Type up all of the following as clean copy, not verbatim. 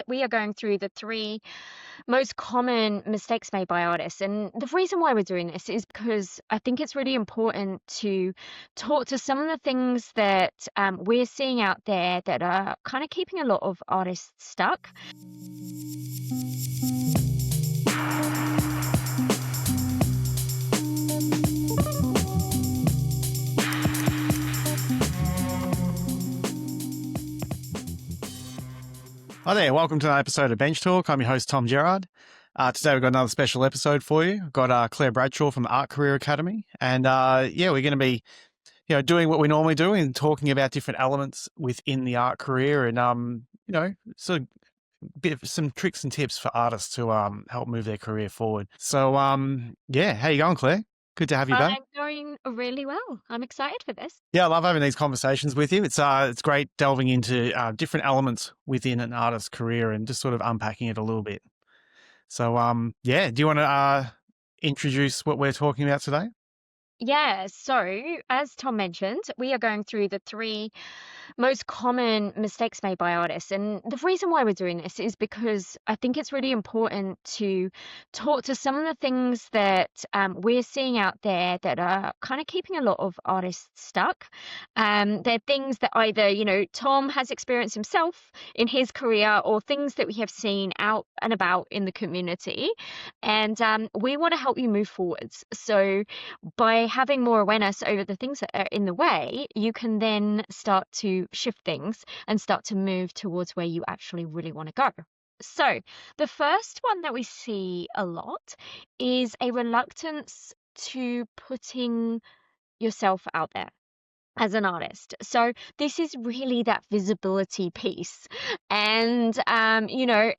we are going through the three most common mistakes made by artists. And the reason why we're doing this is because I think it's really important to talk to some of the things that we're seeing out there that are kind of keeping a lot of artists stuck. Hi there, welcome to another episode of Bench Talk. I'm your host, Tom Gerrard. Today we've got another special episode for you. We've got Claire Bradshaw from the Art Career Academy. And we're going to be doing what we normally do and talking about different elements within the art career and, sort of some tricks and tips for artists to help move their career forward. So, how you going, Claire? Good to have you back. I'm going really well. I'm excited for this. Yeah, I love having these conversations with you. It's great delving into different elements within an artist's career and just sort of unpacking it a little bit. So, do you want to introduce what we're talking about today? Yeah, so as Tom mentioned, we are going through the three most common mistakes made by artists. And the reason why we're doing this is because I think it's really important to talk to some of the things that we're seeing out there that are kind of keeping a lot of artists stuck. They're things that either, Tom has experienced himself in his career or things that we have seen out and about in the community. And we want to help you move forwards. So by having more awareness over the things that are in the way, you can then start to shift things and start to move towards where you actually really want to go. So the first one that we see a lot is a reluctance to putting yourself out there as an artist. So this is really that visibility piece. And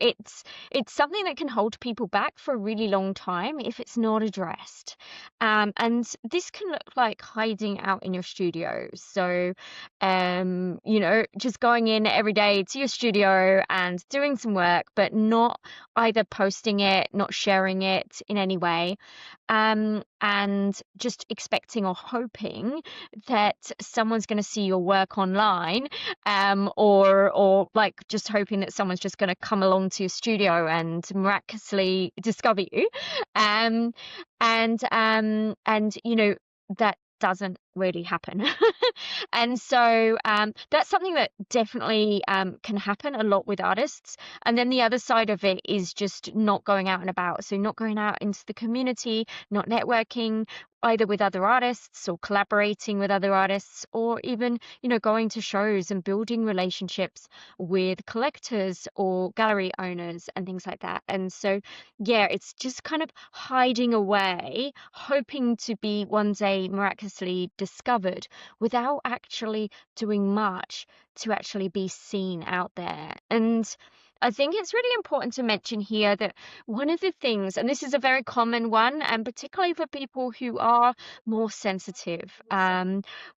it's something that can hold people back for a really long time if it's not addressed. And this can look like hiding out in your studio. So just going in every day to your studio and doing some work, but not either posting it, not sharing it in any way, and just expecting or hoping that someone's going to see your work online, or like just hoping that someone's just going to come along to your studio and miraculously discover you, and that doesn't really happen. And so that's something that definitely can happen a lot with artists. And then the other side of it is just not going out and about. So not going out into the community, not networking either with other artists or collaborating with other artists, or even, going to shows and building relationships with collectors or gallery owners and things like that. And so, yeah, it's just kind of hiding away, hoping to be one day miraculously discovered without actually doing much to actually be seen out there. And I think it's really important to mention here that one of the things, and this is a very common one, and particularly for people who are more sensitive,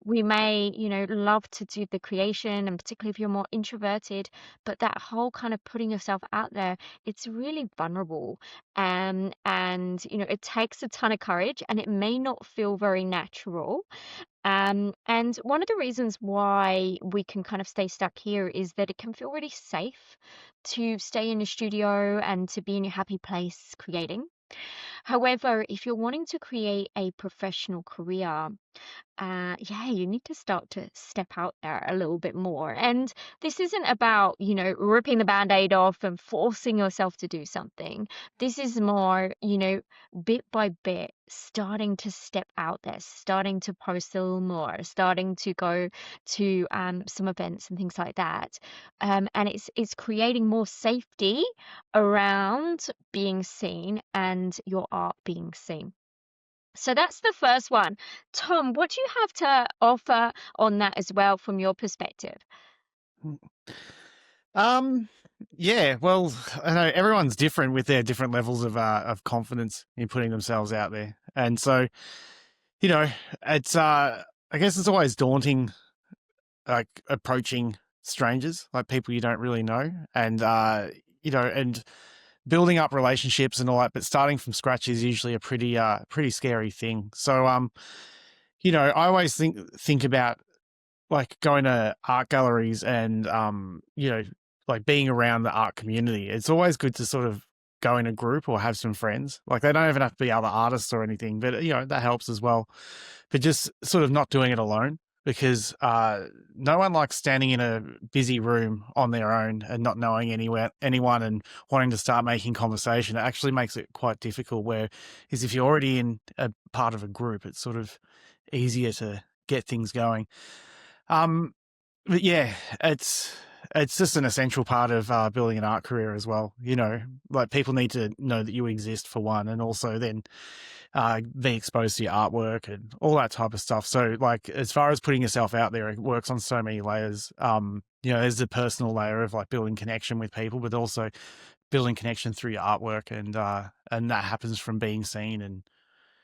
we may, love to do the creation, and particularly if you're more introverted, but that whole kind of putting yourself out there, it's really vulnerable. And it takes a ton of courage, and it may not feel very natural. And one of the reasons why we can kind of stay stuck here is that it can feel really safe to stay in your studio and to be in your happy place creating. However, if you're wanting to create a professional career, you need to start to step out there a little bit more. And this isn't about, ripping the band-aid off and forcing yourself to do something. This is more, bit by bit, starting to step out there, starting to post a little more, starting to go to some events and things like that. And it's creating more safety around being seen and your art being seen. So that's the first one. Tom, what do you have to offer on that as well from your perspective? Well, I know everyone's different with their different levels of confidence in putting themselves out there. And so, it's I guess it's always daunting, like approaching strangers, like people you don't really know, and and building up relationships and all that, but starting from scratch is usually a pretty scary thing. So I always think about like going to art galleries and like being around the art community. It's always good to sort of go in a group or have some friends. Like they don't even have to be other artists or anything, but that helps as well. But just sort of not doing it alone, because no one likes standing in a busy room on their own and not knowing anyone and wanting to start making conversation. It actually makes it quite difficult. Where is if you're already in a part of a group, it's sort of easier to get things going. But yeah, it's just an essential part of building an art career as well. Like people need to know that you exist for one, and also then be exposed to your artwork and all that type of stuff. So, like as far as putting yourself out there, it works on so many layers. There's the personal layer of like building connection with people, but also building connection through your artwork, and that happens from being seen and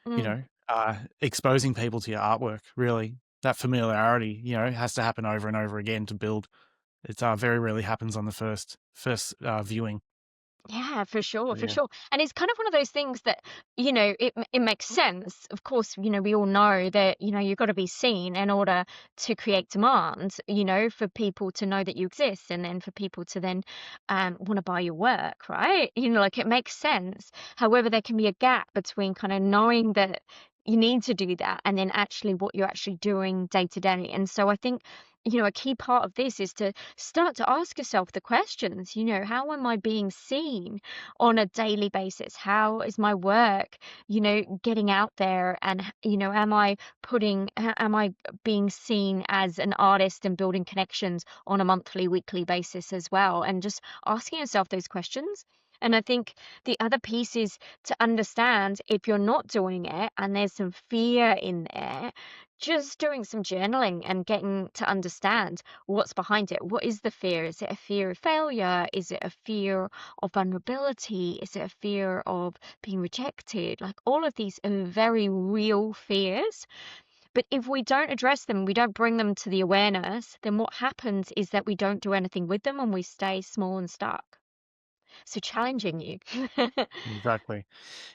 you Mm. know exposing people to your artwork. Really, that familiarity, has to happen over and over again to build. It very rarely happens on the first viewing. Yeah, for sure, for Yeah, sure. And it's kind of one of those things that, it makes sense. Of course, we all know that, you've got to be seen in order to create demand, for people to know that you exist and then for people to then want to buy your work, right? Like it makes sense. However, there can be a gap between kind of knowing that you need to do that and then actually what you're actually doing day to day. And so I think, a key part of this is to start to ask yourself the questions, how am I being seen on a daily basis? How is my work, getting out there? And, am I being seen as an artist and building connections on a monthly, weekly basis as well? And just asking yourself those questions. And I think the other piece is to understand if you're not doing it and there's some fear in there, just doing some journaling and getting to understand what's behind it. What is the fear? Is it a fear of failure? Is it a fear of vulnerability? Is it a fear of being rejected? Like all of these are very real fears. But if we don't address them, we don't bring them to the awareness, then what happens is that we don't do anything with them and we stay small and stuck. So challenging you. exactly.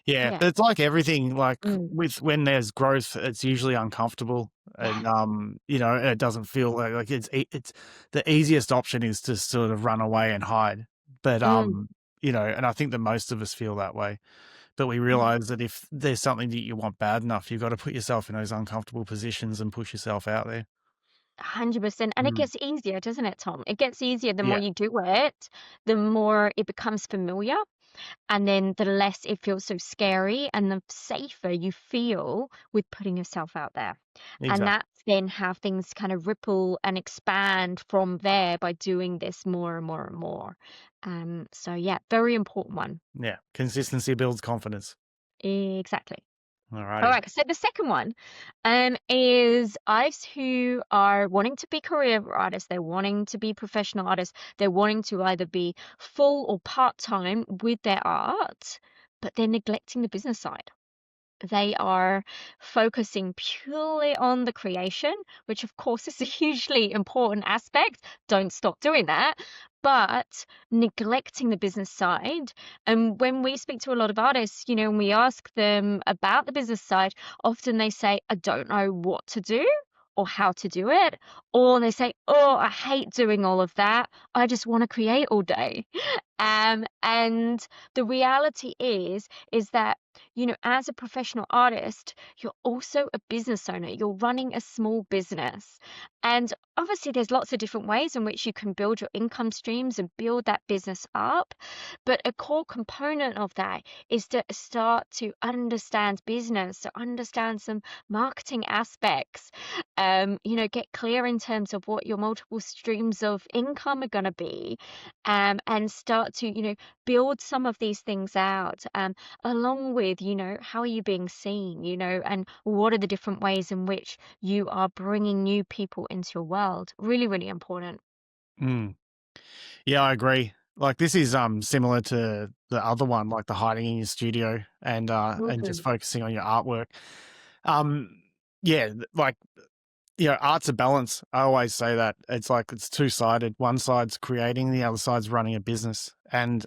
Yeah, Yeah. but it's like everything. Like Mm. with when there's growth, it's usually uncomfortable, Yeah. and it doesn't feel like it's the easiest option is to sort of run away and hide. But Mm. and I think that most of us feel that way. But we Yeah. realize that if there's something that you want bad enough, you've got to put yourself in those uncomfortable positions and push yourself out there. 100%. And it Mm. gets easier, doesn't it, Tom? It gets easier the more Yeah, you do it, the more it becomes familiar, and then the less it feels so scary, and the safer you feel with putting yourself out there. And exactly. that's then how things kind of ripple and expand from there by doing this more and more and more. So yeah, very important one. Yeah, consistency builds confidence. Exactly. All Alrighty. right. So the second one is artists who are wanting to be career artists. They're wanting to be professional artists. They're wanting to either be full or part-time with their art, but they're neglecting the business side. They are focusing purely on the creation, which of course is a hugely important aspect. Don't stop doing that. But neglecting the business side. And when we speak to a lot of artists, and we ask them about the business side, often they say, I don't know what to do or how to do it. Or they say, oh, I hate doing all of that. I just want to create all day. And the reality is that as a professional artist, you're also a business owner. You're running a small business. And obviously, there's lots of different ways in which you can build your income streams and build that business up. But a core component of that is to start to understand business, to understand some marketing aspects, get clear in terms of what your multiple streams of income are going to be, and start to, build some of these things out. Along with, how are you being seen, and what are the different ways in which you are bringing new people into your world? Really, really important. Mm. Yeah, I agree. Like this is similar to the other one, like the hiding in your studio and just Mm. focusing on your artwork. Um yeah, like art's a balance. I always say that. It's like it's two-sided. One side's creating, the other side's running a business. And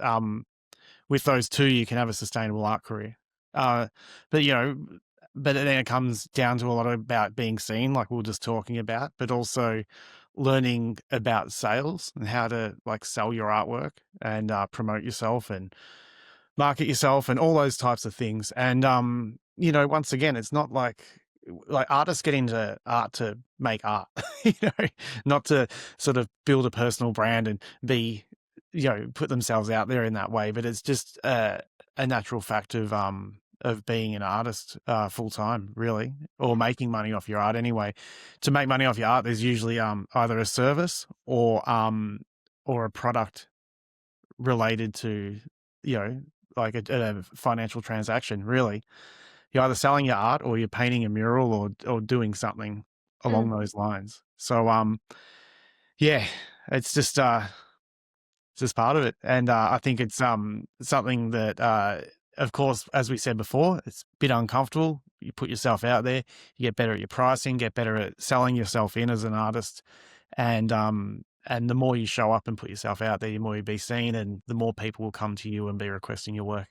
with those two you can have a sustainable art career. Uh but but then it comes down to a lot about being seen, like we were just talking about, but also learning about sales and how to like sell your artwork and promote yourself and market yourself and all those types of things. And once again, it's not like artists get into art to make art, you know, not to sort of build a personal brand and be, put themselves out there in that way. But it's just a natural fact of being an artist full time, really, or making money off your art anyway. To make money off your art, there's usually either a service or a product related to, like a financial transaction, really. You're either selling your art or you're painting a mural or doing something along Mm, those lines. So yeah, it's just part of it. And I think it's something that of course, as we said before, it's a bit uncomfortable. You put yourself out there, you get better at your pricing, get better at selling yourself in as an artist. And the more you show up and put yourself out there, the more you'll be seen and the more people will come to you and be requesting your work.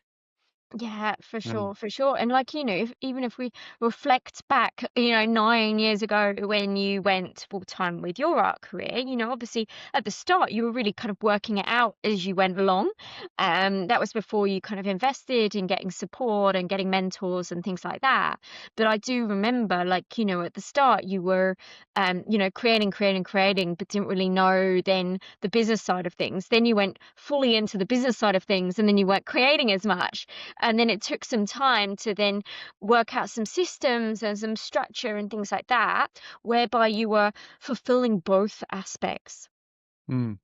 yeah, for Mm, sure, for sure. And like, even if we reflect back, 9 years ago when you went full time with your art career, obviously at the start you were really kind of working it out as you went along. That was before you kind of invested in getting support and getting mentors and things like that. But I do remember, like, at the start you were, creating, but didn't really know then the business side of things. Then you went fully into the business side of things, and then you weren't creating as much. And then it took some time to then work out some systems and some structure and things like that, whereby you were fulfilling both aspects.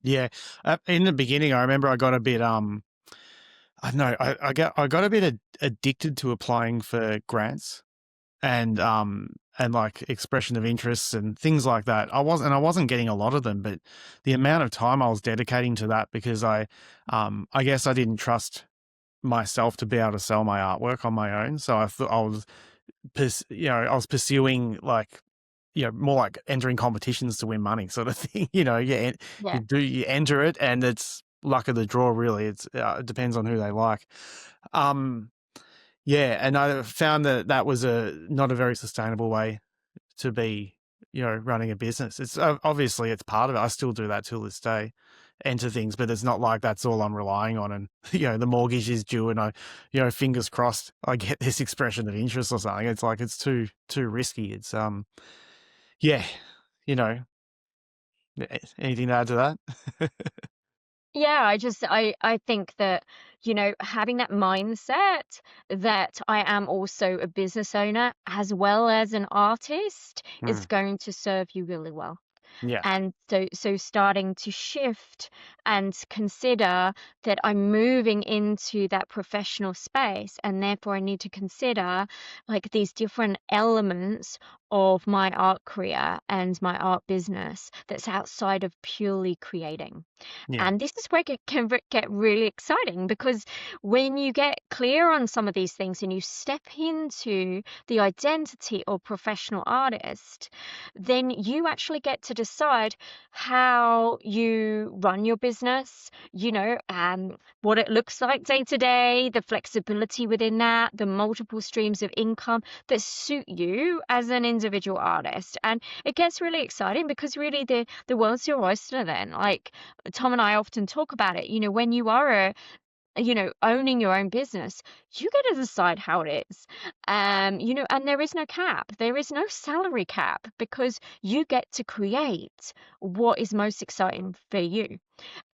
yeah. In the beginning, I remember I got a bit I don't know, I got a bit addicted to applying for grants and like expression of interests and things like that. I wasn't getting a lot of them, but the amount of time I was dedicating to that because I guess I didn't trust myself to be able to sell my artwork on my own. So I thought I was pursuing like, more like entering competitions to win money sort of thing. Yeah. You enter it and it's luck of the draw, really. It depends on who they like. Um, yeah, and I found that that was not a very sustainable way to be, running a business. It's obviously it's part of it. I still do that till this day, enter things, but it's not like that's all I'm relying on. And the mortgage is due, and fingers crossed, I get this expression of interest or something. It's like it's too risky. It's yeah, you know, anything to add to that? Yeah, I think that, having that mindset that I am also a business owner as well as an artist is Mm, going to serve you really well. yeah, And so starting to shift and consider that I'm moving into that professional space, and therefore I need to consider like these different elements of my art career and my art business that's outside of purely creating. yeah, And this is where it can get really exciting, because when you get clear on some of these things and you step into the identity of professional artist, then you actually get to decide how you run your business, what it looks like day to day, the flexibility within that, the multiple streams of income that suit you as an individual artist. And it gets really exciting because really the world's your oyster then. Like Tom and I often talk about it, when you are owning your own business, you get to decide how it is. And there is no cap. There is no salary cap, because you get to create what is most exciting for you.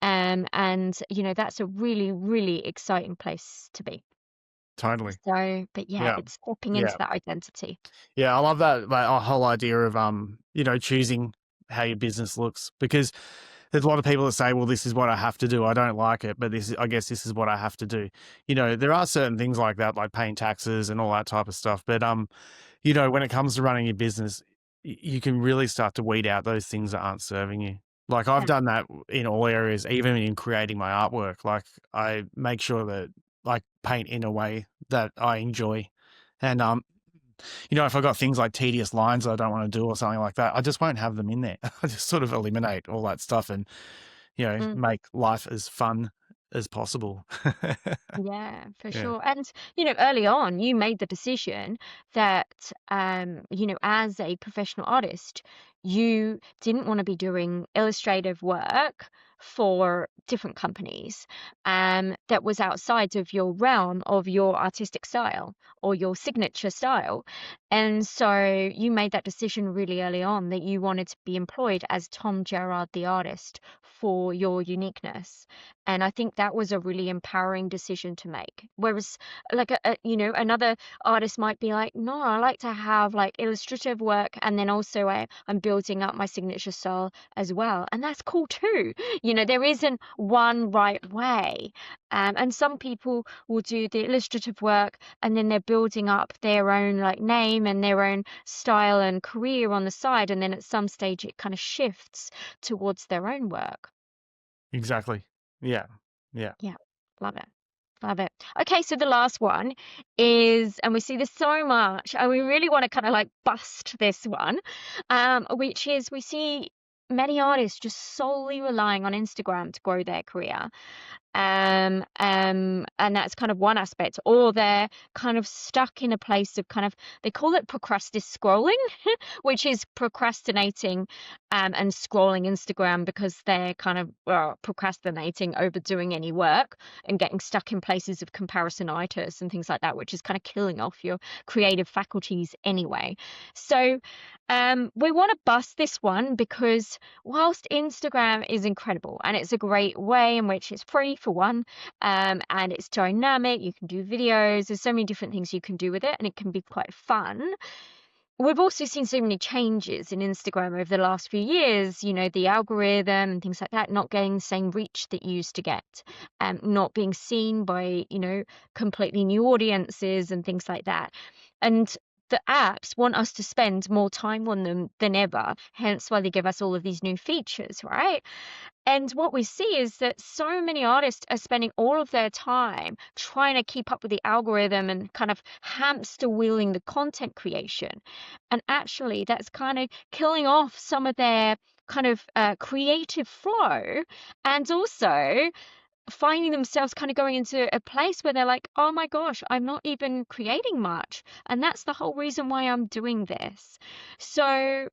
And that's a really, really exciting place to be. totally. So, but yeah, Yeah, it's stepping into yeah. that identity. Yeah, I love that whole idea of choosing how your business looks, because there's a lot of people that say, "Well, this is what I have to do. I don't like it, but I guess this is what I have to do." There are certain things like that, like paying taxes and all that type of stuff. But when it comes to running your business, you can really start to weed out those things that aren't serving you. Like I've Yeah. done that in all areas, even in creating my artwork. Like I make sure that I paint in a way that I enjoy, and if I got things like tedious lines that I don't want to do or something like that, I just won't have them in there. I just sort of eliminate all that stuff and, Mm. make life as fun as possible. Yeah, for Yeah. sure. And, early on, you made the decision that, as a professional artist, you didn't want to be doing illustrative work for different companies, that was outside of your realm of your artistic style or your signature style. And so you made that decision really early on that you wanted to be employed as Tom Gerrard, the artist, for your uniqueness. And I think that was a really empowering decision to make. Whereas, like, another artist might be like, no, I like to have like illustrative work, and then also I'm building up my signature style as well. And that's cool too. There isn't one right way. And some people will do the illustrative work, and then they're building up their own like name and their own style and career on the side. And then at some stage, it kind of shifts towards their own work. Exactly. Yeah. Yeah. Yeah, love it. Love it. Okay, so the last one is, and we see this so much, and we really want to kind of like bust this one, which is we see many artists just solely relying on Instagram to grow their career. And that's kind of one aspect, or they're kind of stuck in a place of kind of, they call it procrastinate scrolling, which is procrastinating and scrolling Instagram because they're kind of procrastinating over doing any work and getting stuck in places of comparisonitis and things like that, which is kind of killing off your creative faculties anyway. So we want to bust this one because whilst Instagram is incredible and it's a great way in which it's free for one, and it's dynamic, you can do videos, there's so many different things you can do with it, and it can be quite fun. We've also seen so many changes in Instagram over the last few years, the algorithm and things like that, not getting the same reach that you used to get, not being seen by, completely new audiences and things like that. And the apps want us to spend more time on them than ever, hence why they give us all of these new features, right? And what we see is that so many artists are spending all of their time trying to keep up with the algorithm and kind of hamster wheeling the content creation. And actually, that's kind of killing off some of their kind of creative flow, and also finding themselves kind of going into a place where they're like, oh my gosh, I'm not even creating much. And that's the whole reason why I'm doing this. So,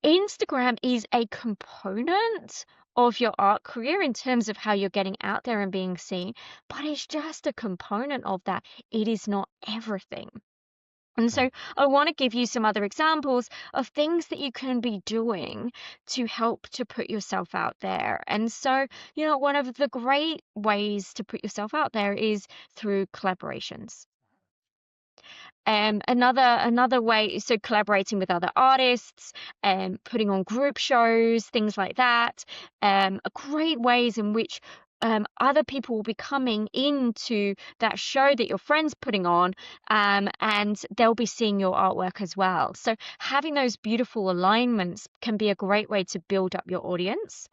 Instagram is a component of your art career in terms of how you're getting out there and being seen, but it's just a component of that. It is not everything. And so I want to give you some other examples of things that you can be doing to help to put yourself out there. And so, one of the great ways to put yourself out there is through collaborations. Another way, so collaborating with other artists, putting on group shows, things like that, are great ways in which other people will be coming into that show that your friend's putting on, and they'll be seeing your artwork as well. So having those beautiful alignments can be a great way to build up your audience.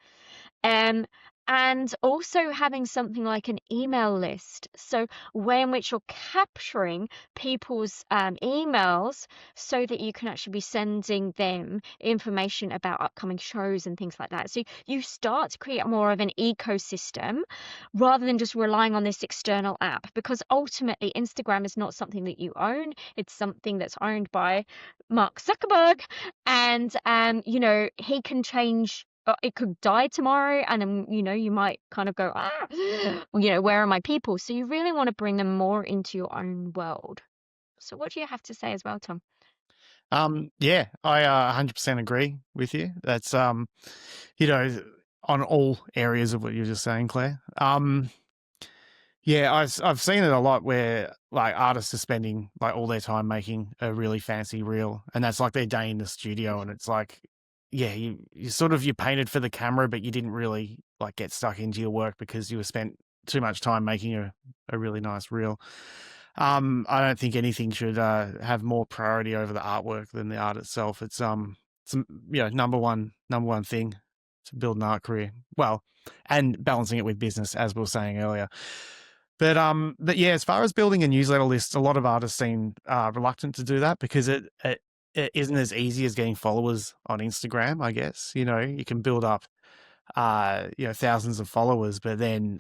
Um, and also having something like an email list. So way in which you're capturing people's emails so that you can actually be sending them information about upcoming shows and things like that. So you start to create more of an ecosystem rather than just relying on this external app, because ultimately Instagram is not something that you own. It's something that's owned by Mark Zuckerberg, and he can change. It could die tomorrow, and then you might kind of go, where are my people? So you really want to bring them more into your own world. So what do you have to say as well, Tom? Yeah, I 100% agree with you. That's you know, on all areas of what you're just saying, Claire. Yeah, I've seen it a lot where like artists are spending like all their time making a really fancy reel, and that's like their day in the studio, and it's like, yeah, you sort of, you painted for the camera, but you didn't really like get stuck into your work because you were spent too much time making a really nice reel. I don't think anything should have more priority over the artwork than the art itself. It's number one thing to build an art career. Well, and balancing it with business, as we were saying earlier. But yeah, as far as building a newsletter list, a lot of artists seem reluctant to do that because it isn't as easy as getting followers on Instagram. I guess you can build up thousands of followers, but then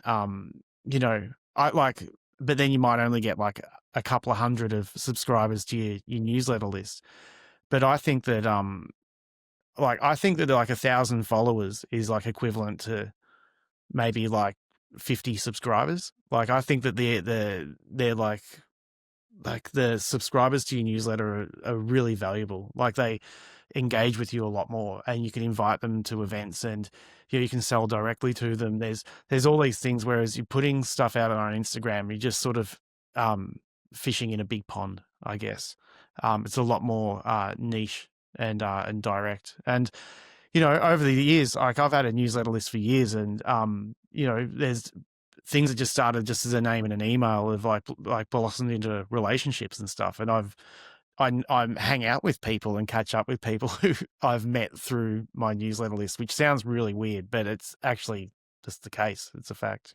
you know, I like, but then you might only get like a couple of hundred of subscribers to your newsletter list. But I think that I think that like 1,000 followers is like equivalent to maybe like 50 subscribers. Like I think that they're like the subscribers to your newsletter are really valuable. Like they engage with you a lot more, and you can invite them to events, and you can sell directly to them. There's all these things. Whereas you're putting stuff out on Instagram, you're just sort of um, fishing in a big pond, I guess. It's a lot more niche and direct. And over the years, like I've had a newsletter list for years, and there's things that just started just as a name and an email of like blossomed into relationships and stuff. And I hang out with people and catch up with people who I've met through my newsletter list, which sounds really weird, but it's actually just the case. It's a fact,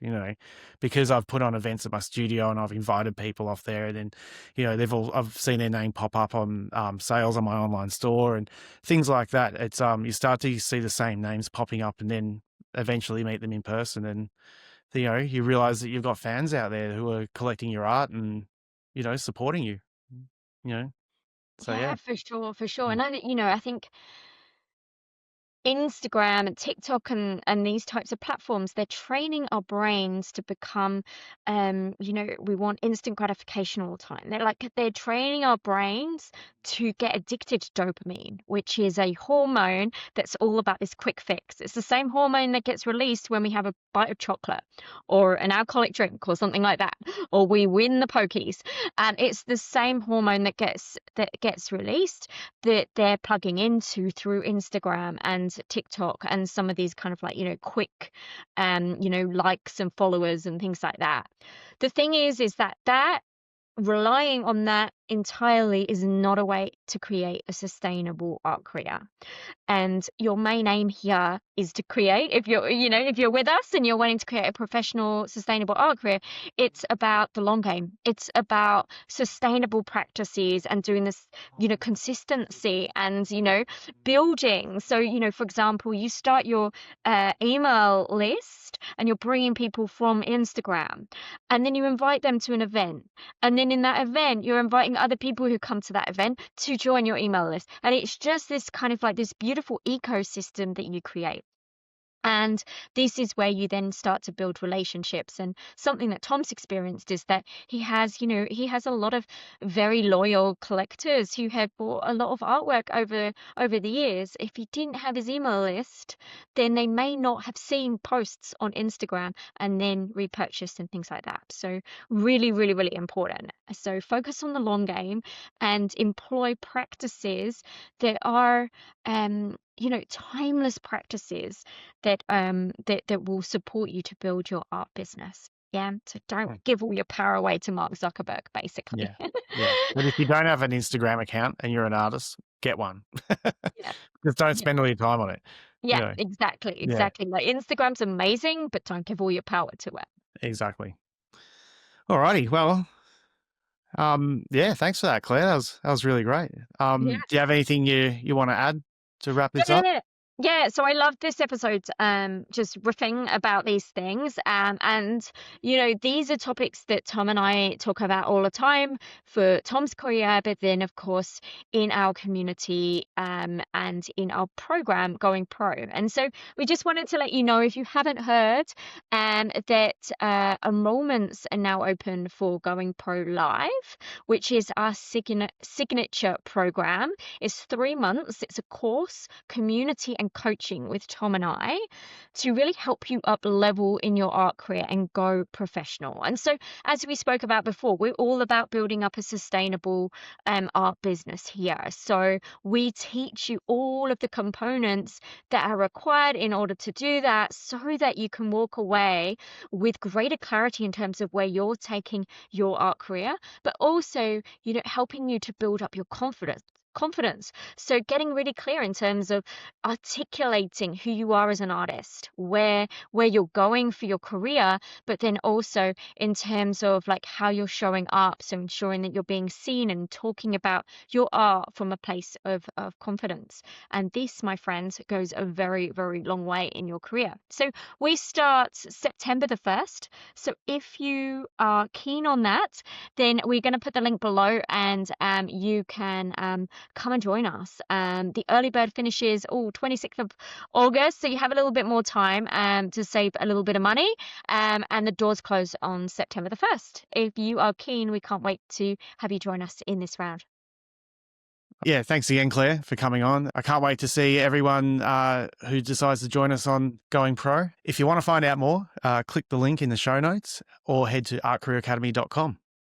because I've put on events at my studio and I've invited people off there, and then, I've seen their name pop up on sales on my online store and things like that. It's you start to see the same names popping up, and then eventually meet them in person, and you realize that you've got fans out there who are collecting your art and supporting you. You know, so Yeah, yeah. for sure, for sure. Mm. And I think Instagram and TikTok and these types of platforms, they're training our brains to become, we want instant gratification all the time. They're training our brains to get addicted to dopamine, which is a hormone that's all about this quick fix. It's the same hormone that gets released when we have a bite of chocolate or an alcoholic drink or something like that, or we win the pokies. And it's the same hormone that gets released that they're plugging into through Instagram and TikTok and some of these kind of quick likes and followers and things like that. The thing is that relying on that entirely is not a way to create a sustainable art career. And your main aim here is to create, if you're with us and you're wanting to create a professional sustainable art career, it's about the long game. It's about sustainable practices and doing this, consistency and building. So for example, you start your email list and you're bringing people from Instagram, and then you invite them to an event, and then in that event you're inviting other people who come to that event to join your email list, and it's just this kind of like this beautiful ecosystem that you create. And this is where you then start to build relationships. And something that Tom's experienced is that he has a lot of very loyal collectors who have bought a lot of artwork over the years. If he didn't have his email list, then they may not have seen posts on Instagram and then repurchased and things like that. So really, really, really important. So focus on the long game and employ practices that are timeless practices that will support you to build your art business. Yeah. So Mm. don't give all your power away to Mark Zuckerberg, basically. Yeah, yeah. But if you don't have an Instagram account and you're an artist, get one. Yeah. Just don't Yeah. spend all your time on it. Yeah, exactly. Yeah, Exactly. Like Instagram's amazing, but don't give all your power to it. exactly. Alrighty. Well, yeah. Thanks for that, Claire. That was really great. Yeah. Do you have anything you want to add to wrap this up? Yeah. Yeah, so I love this episode, just riffing about these things. And these are topics that Tom and I talk about all the time for Tom's career, but then of course in our community, and in our program Going Pro. And so we just wanted to let you know, if you haven't heard, that enrollments are now open for Going Pro Live, which is our signature program. It's 3 months. It's a course, community, and coaching with Tom and I to really help you up level in your art career and go professional. And so, as we spoke about before, we're all about building up a sustainable art business here. So we teach you all of the components that are required in order to do that, so that you can walk away with greater clarity in terms of where you're taking your art career, but also, helping you to build up your confidence confidence. So getting really clear in terms of articulating who you are as an artist, where you're going for your career, but then also in terms of like how you're showing up. So ensuring that you're being seen and talking about your art from a place of confidence. And this, my friends, goes a very, very long way in your career. So we start September the 1st. So if you are keen on that, then we're going to put the link below, and you can come and join us. The early bird finishes 26th of August, so you have a little bit more time to save a little bit of money, and the doors close on September the 1st. If you are keen, we can't wait to have you join us in this round. Yeah, thanks again, Claire, for coming on. I can't wait to see everyone who decides to join us on Going Pro. If you want to find out more, click the link in the show notes or head to artcareeracademy.com.